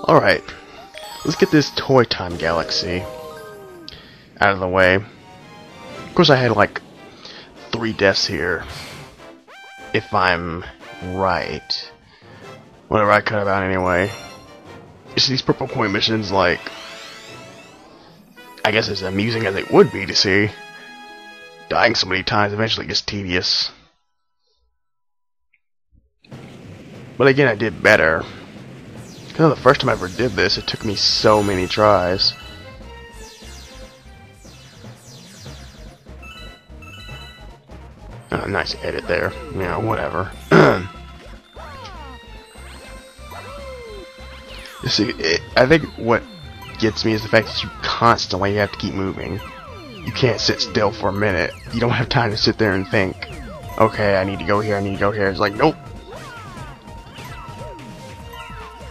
Alright, let's get this Toy Time Galaxy out of the way. Of course, I had like 3 deaths here, if I'm right. Whatever I cut about anyway. You see, these purple coin missions, like, I guess as amusing as it would be to see, dying so many times eventually gets tedious. But again, I did better. Because the first time I ever did this, it took me so many tries. Oh, nice edit there. Yeah, whatever. You see, I think what gets me is the fact that you constantly have to keep moving. You can't sit still for a minute. You don't have time to sit there and think, okay, I need to go here, I need to go here. It's like, nope.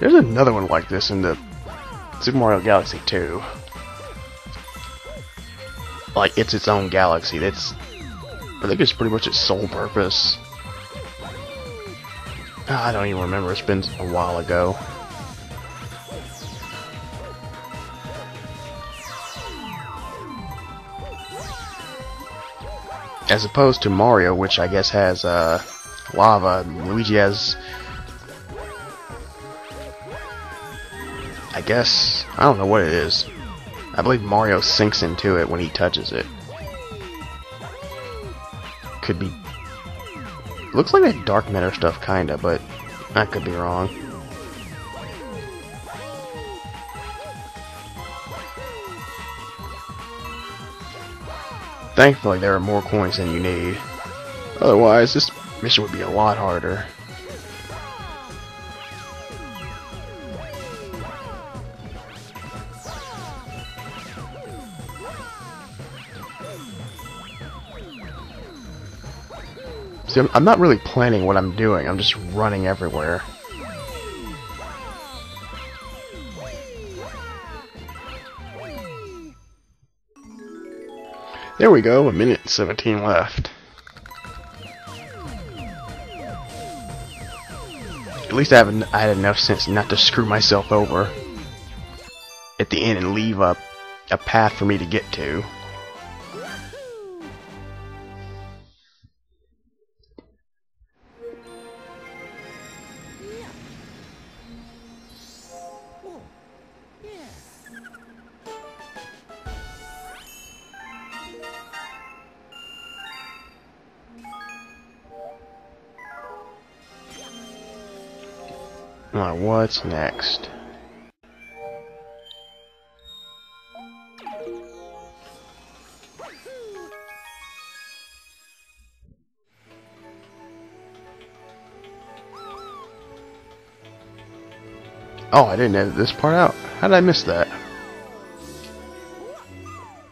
There's another one like this in the Super Mario Galaxy 2. Like, it's its own galaxy. That's, I think it's pretty much its sole purpose. I don't even remember. It's been a while ago. As opposed to Mario, which I guess has lava, Luigi has, I guess, I don't know what it is. I believe Mario sinks into it when he touches it. Could be, looks like that dark matter stuff kinda, but I could be wrong. Thankfully, there are more coins than you need. Otherwise, this mission would be a lot harder. See, I'm not really planning what I'm doing. I'm just running everywhere. There we go, 1 minute and 17 left. At least I had enough sense not to screw myself over at the end and leave a path for me to get to. Alright, what's next? Oh, I didn't edit this part out. How did I miss that?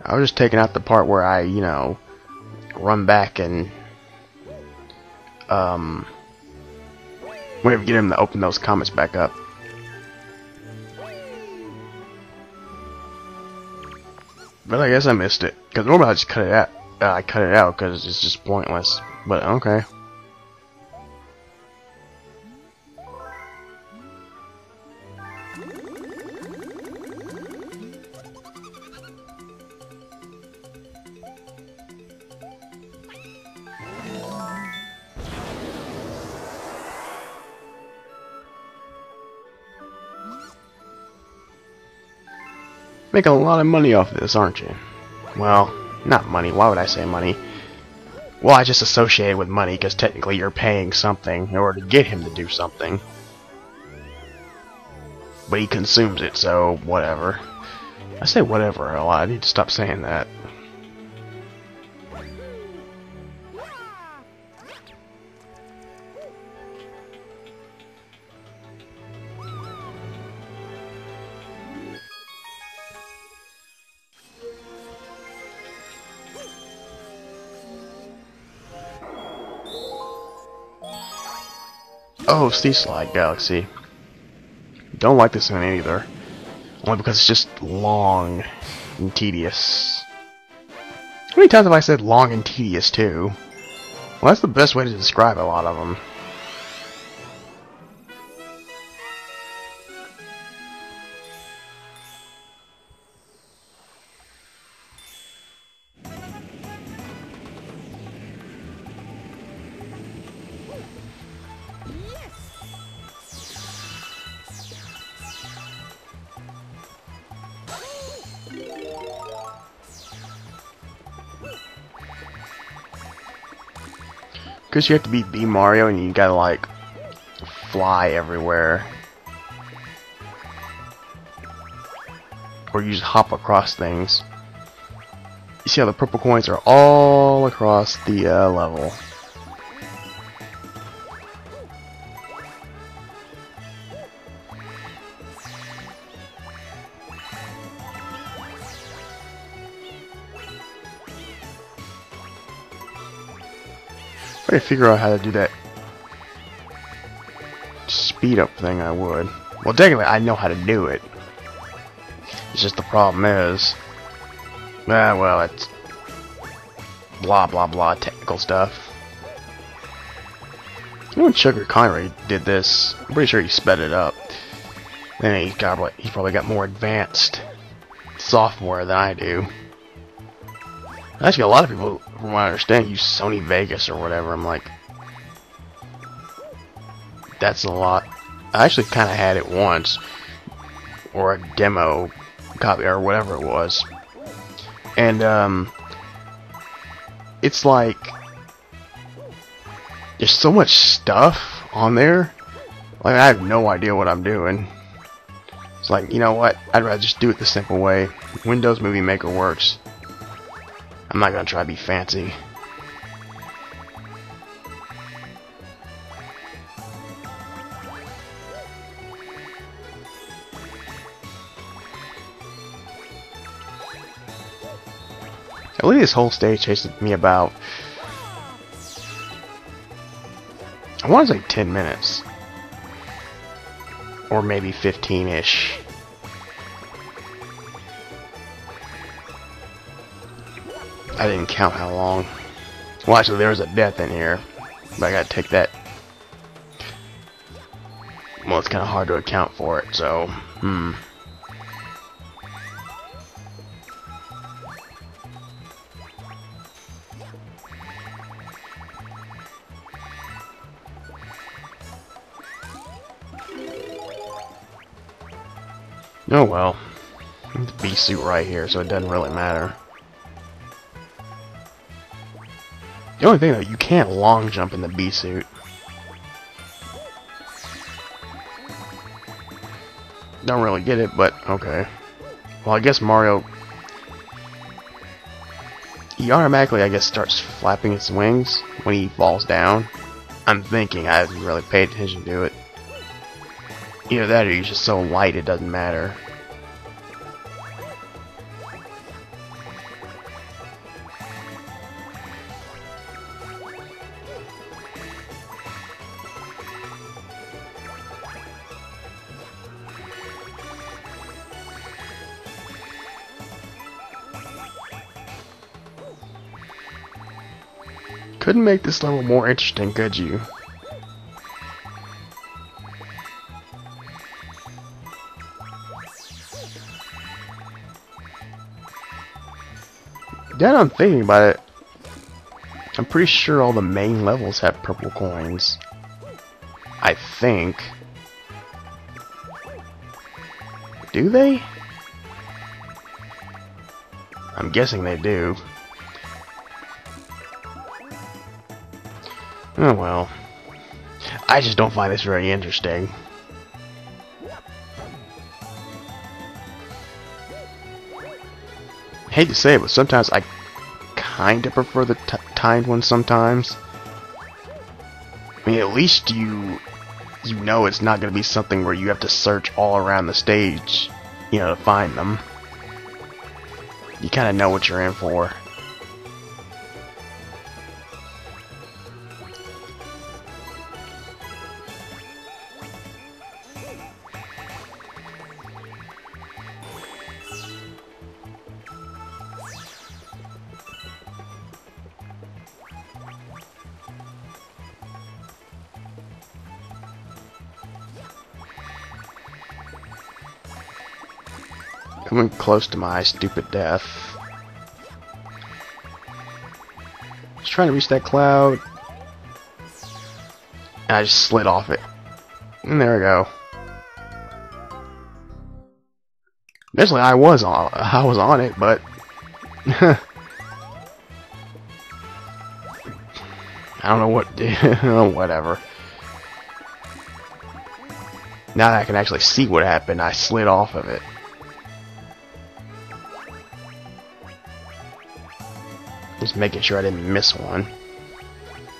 I was just taking out the part where I, you know, run back and whenever get him to open those comments back up. But I guess I missed it, because normally I just cut it out. I cut it out because it's just pointless. But okay. Making a lot of money off of this, aren't you? Well, not money. Why would I say money? Well, I just associate it with money because technically you're paying something in order to get him to do something. But he consumes it, so whatever. I say whatever a lot. I need to stop saying that. Oh, Sea Slide Galaxy. Don't like this one either. Only because it's just long and tedious. How many times have I said long and tedious too? Well, that's the best way to describe a lot of them. Because you have to beat B Mario and you gotta like fly everywhere. Or you just hop across things. You see how the purple coins are all across the level. If I could figure out how to do that speed up thing, I would. Well, technically, I know how to do it. It's just the problem is, well, it's blah blah blah technical stuff. You know when Sugar Connery did this, I'm pretty sure he sped it up. Then he probably got more advanced software than I do. Actually, a lot of people, from what I understand, use Sony Vegas or whatever. I'm like, that's a lot. I actually kind of had it once, or a demo copy or whatever it was, and it's like there's so much stuff on there. Like I have no idea what I'm doing. It's like, you know what? I'd rather just do it the simple way. Windows Movie Maker works. I'm not gonna try to be fancy. I believe this whole stage takes me about, I want to say 10 minutes. Or maybe 15-ish. I didn't count how long. Well, actually, there was a death in here. But I gotta take that. Well, it's kind of hard to account for it, so, oh well. The bee suit right here, so it doesn't really matter. The only thing though, you can't long jump in the bee suit. Don't really get it, but okay. Well, I guess Mario, he automatically, I guess, starts flapping his wings when he falls down. I'm thinking, I haven't really paid attention to it. Either that or he's just so light it doesn't matter. Couldn't make this level more interesting, could you? Now I'm thinking about it, I'm pretty sure all the main levels have purple coins. I think. Do they? I'm guessing they do. Oh well. I just don't find this very interesting. Hate to say it, but sometimes I kinda prefer the timed ones sometimes. I mean, at least you know it's not gonna be something where you have to search all around the stage, you know, to find them. You kinda know what you're in for. Coming close to my stupid death. Just trying to reach that cloud. And I just slid off it. And there we go. Basically, I was on it, but I I don't know what. Whatever. Now that I can actually see what happened, I slid off of it. Just making sure I didn't miss one.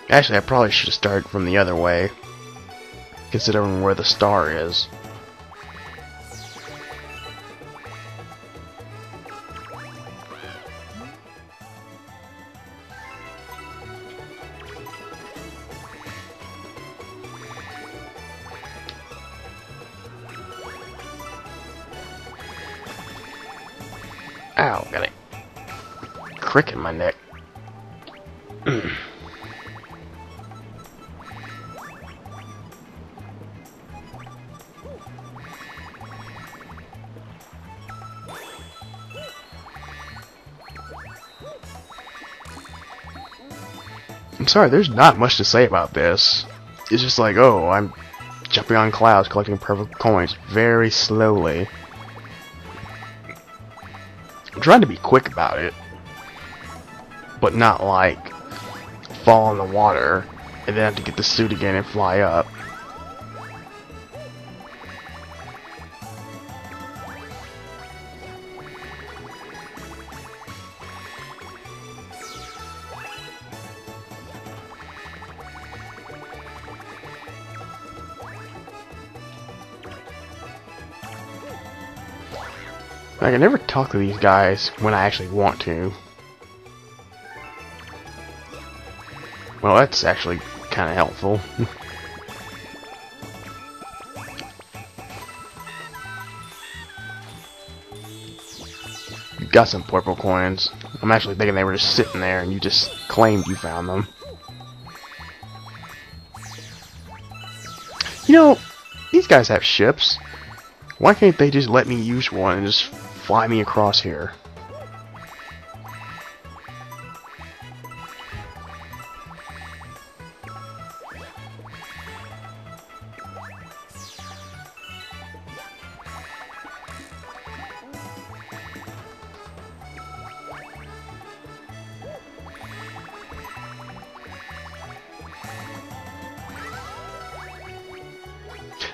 Actually, I probably should have started from the other way, considering where the star is. Ow, got a crick in my neck. I'm sorry, there's not much to say about this. It's just like, oh, I'm jumping on clouds, collecting purple coins very slowly. I'm trying to be quick about it, but not like fall in the water and then have to get the suit again and fly up. Like, I never talk to these guys when I actually want to. Well, that's actually kind of helpful. You got some purple coins. I'm actually thinking they were just sitting there and you just claimed you found them. You know, these guys have ships. Why can't they just let me use one and just fly me across here?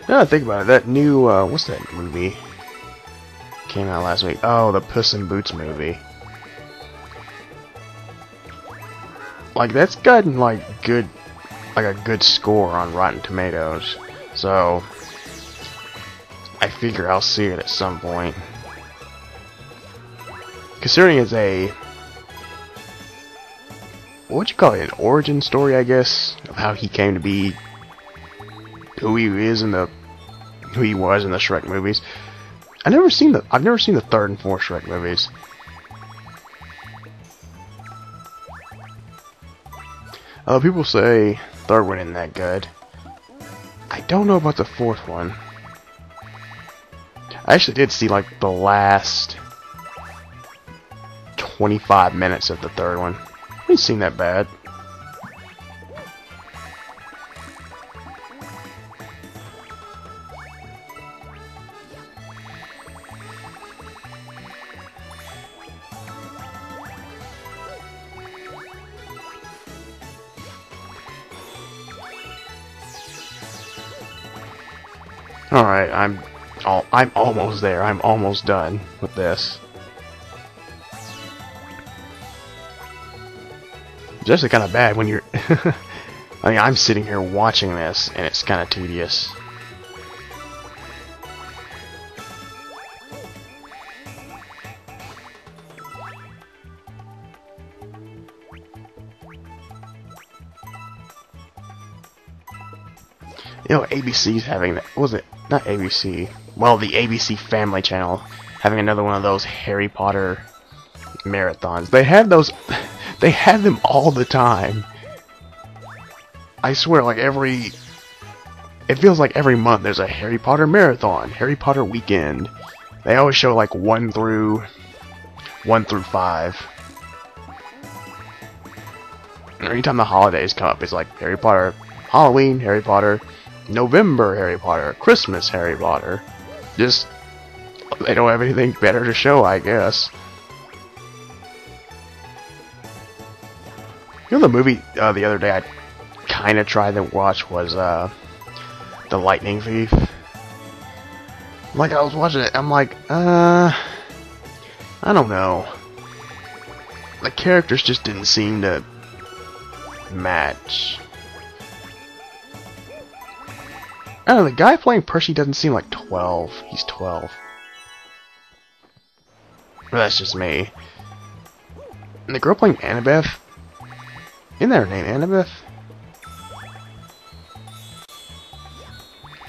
Now that I think about it, that new, what's that movie? Came out last week. Oh, the Puss in Boots movie. Like, that's gotten, like, a good score on Rotten Tomatoes. So, I figure I'll see it at some point. Considering it's a, what would you call it, an origin story, I guess, of how he came to be who he was in the Shrek movies. I've never seen the third and fourth Shrek movies. People say third one isn't that good. I don't know about the fourth one. I actually did see like the last 25 minutes of the third one. It didn't seem that bad. Alright, I'm almost there. I'm almost done with this. It's actually kind of bad when you're... I mean, I'm sitting here watching this, and it's kind of tedious. You know, ABC's having that. What was it? Not ABC. Well, the ABC Family Channel having another one of those Harry Potter marathons. They have those. They have them all the time. I swear, like every. It feels like every month there's a Harry Potter marathon, Harry Potter weekend. They always show like 1 through 5. Anytime the holidays come up, it's like Harry Potter Halloween, Harry Potter November, Harry Potter Christmas, Harry Potter. Just, they don't have anything better to show, I guess. You know the movie the other day kind of tried to watch was The Lightning Thief. Like, I was watching it, I'm like, I don't know. The characters just didn't seem to match. I don't know, the guy playing Percy doesn't seem like 12. He's 12. But that's just me. And the girl playing Annabeth, isn't that her name, Annabeth?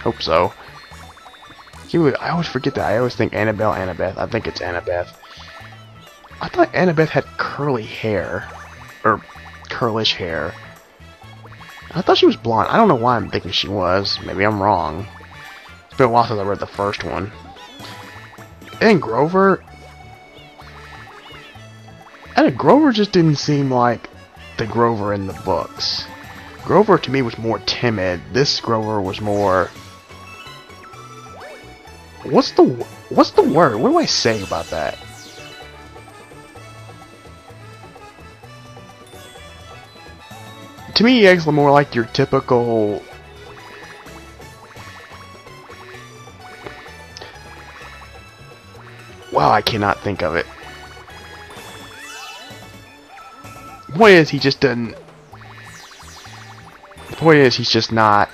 Hope so. I always forget that. I always think Annabelle, Annabeth. I think it's Annabeth. I thought Annabeth had curly hair. Or curlish hair. I thought she was blonde. I don't know why I'm thinking she was. Maybe I'm wrong. It's been a while since I read the first one. And Grover... Grover just didn't seem like the Grover in the books. Grover to me was more timid. This Grover was more... What's the word? What do I say about that? To me, he acts more like your typical... Wow, I cannot think of it. The point is, he just doesn't... The point is, he's just not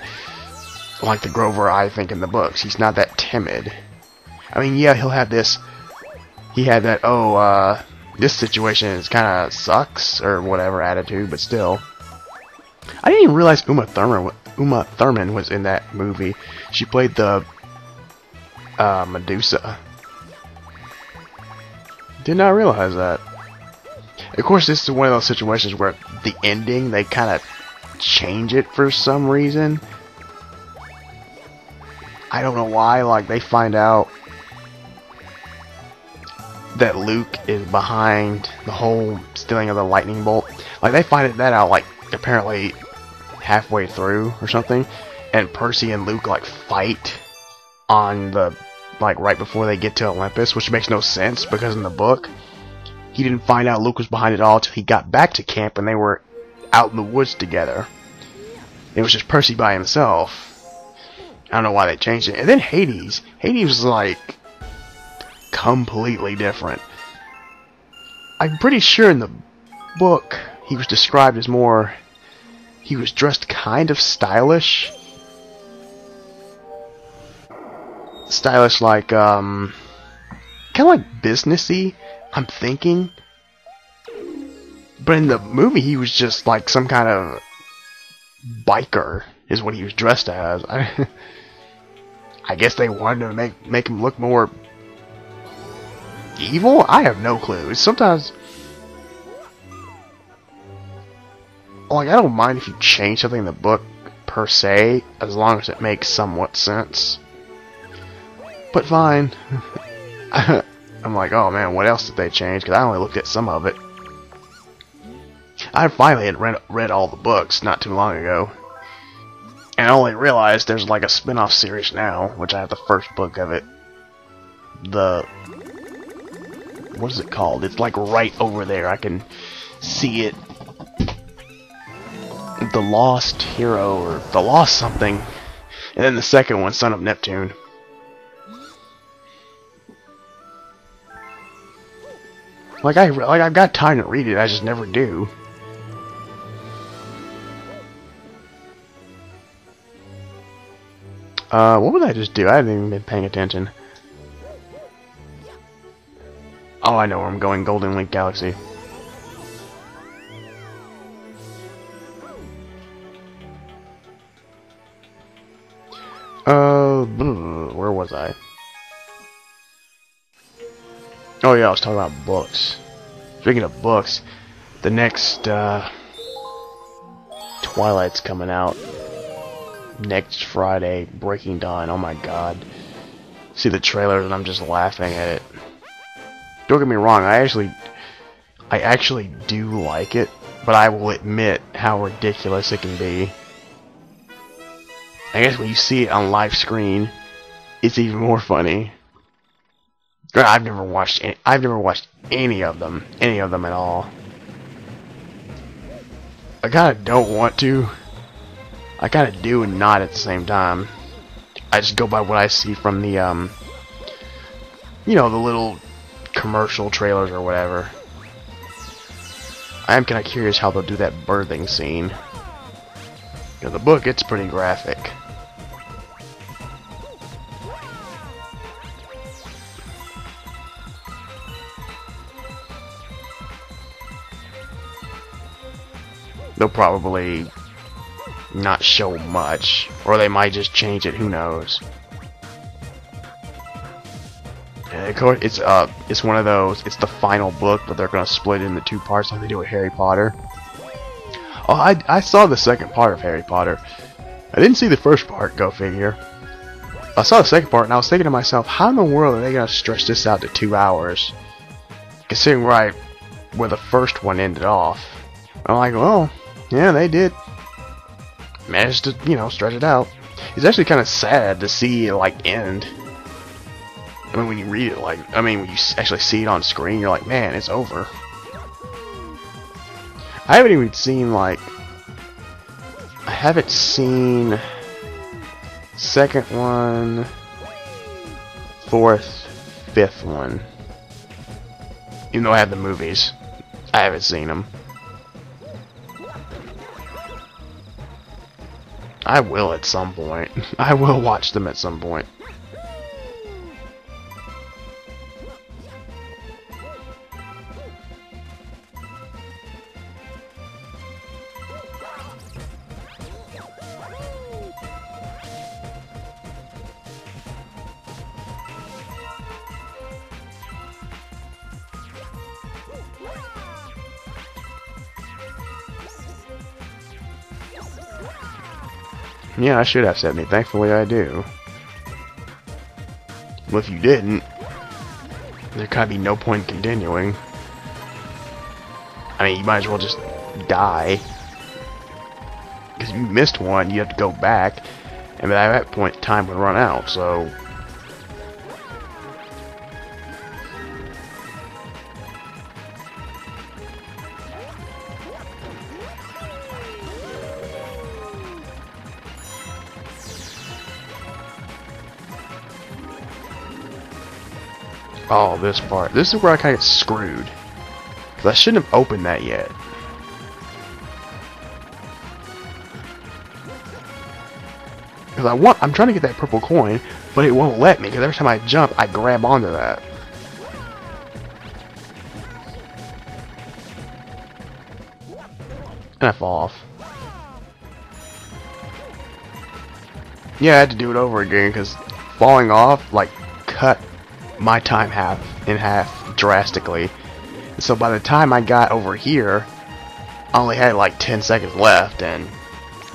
like the Grover I think in the books. He's not that timid. I mean, yeah, he'll have this... He had that, this situation is kind of sucks, or whatever attitude, but still. I didn't even realize Uma Thurman was in that movie. She played the Medusa. Did not realize that. Of course, this is one of those situations where the ending, they kind of change it for some reason. I don't know why. Like, they find out that Luke is behind the whole stealing of the lightning bolt. Like, they find that out, like, apparently halfway through or something. And Percy and Luke, like, fight on the, like, right before they get to Olympus, which makes no sense because in the book, he didn't find out Luke was behind it all until he got back to camp and they were out in the woods together. It was just Percy by himself. I don't know why they changed it. And then Hades. Hades was like completely different. I'm pretty sure in the book he was described as more... He was dressed kind of stylish. Stylish like, kind of like businessy, I'm thinking. But in the movie he was just like some kind of biker is what he was dressed as. I guess they wanted to make him look more evil? I have no clue. Sometimes, like, I don't mind if you change something in the book per se, as long as it makes somewhat sense. But fine. I'm like, oh man, what else did they change? Because I only looked at some of it. I finally had read all the books not too long ago. And I only realized there's like a spin-off series now, which I have the first book of it. What is it called? It's like right over there. I can see it. The Lost Hero, or The Lost something. And then the second one, Son of Neptune. Like I've got time to read it, I just never do. What would I just do? I haven't even been paying attention. Oh, I know where I'm going. Golden Link Galaxy. Where was I? Oh yeah, I was talking about books. Speaking of books, the next Twilight's coming out next Friday. Breaking Dawn. Oh my god. See the trailers and I'm just laughing at it. Don't get me wrong, I actually do like it, but I will admit how ridiculous it can be. I guess when you see it on live screen, it's even more funny. I've never watched any of them at all. I kinda don't want to, I kind of do and not at the same time. I just go by what I see from the, you know, the little commercial trailers or whatever. I am kind of curious how they'll do that birthing scene. You know, the book, it's pretty graphic. They'll probably not show much, or they might just change it, who knows. And of course, it's one of those, it's the final book, but they're gonna split it into 2 parts like they do with Harry Potter. Oh, I saw the second part of Harry Potter. I didn't see the first part, go figure. I saw the second part, and I was thinking to myself, how in the world are they gonna stretch this out to 2 hours? Considering right where the first one ended off. I'm like, well, yeah, they did manage to, you know, stretch it out. It's actually kind of sad to see it, like, end. I mean, when you read it, like, I mean, when you actually see it on screen, you're like, man, it's over. I haven't even seen, like, I haven't seen second one, fourth, fifth one. Even though I have the movies, I haven't seen them. I will at some point. I will watch them at some point. Yeah, I should have 70. Thankfully, I do. Well, if you didn't, there kind of be no point in continuing. I mean, you might as well just die. Because if you missed one, you have to go back. And by that point, time would run out, so... Oh, this part. This is where I kind of get screwed. Because I shouldn't have opened that yet. Because I'm trying to get that purple coin, but it won't let me. Because every time I jump, I grab onto that. And I fall off. Yeah, I had to do it over again because falling off, like, cut my time in half drastically. And so by the time I got over here, I only had like 10 seconds left, and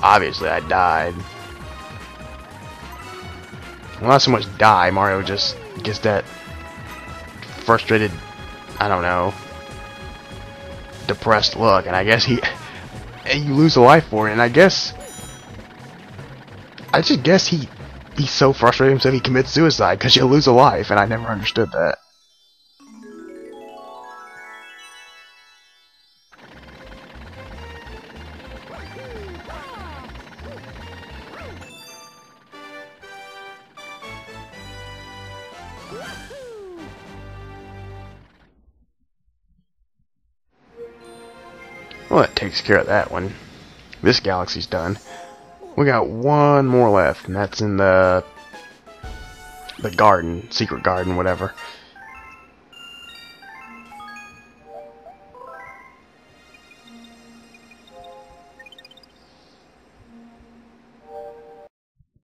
obviously I died. Well, not so much die, Mario just gets that frustrated, I don't know, depressed look, and I guess you lose a life for it, and I just guess he's so frustrated himself he commits suicide because you lose a life, and I never understood that. Well, that takes care of that one. This galaxy's done. We got one more left, and that's in the garden, secret garden, whatever.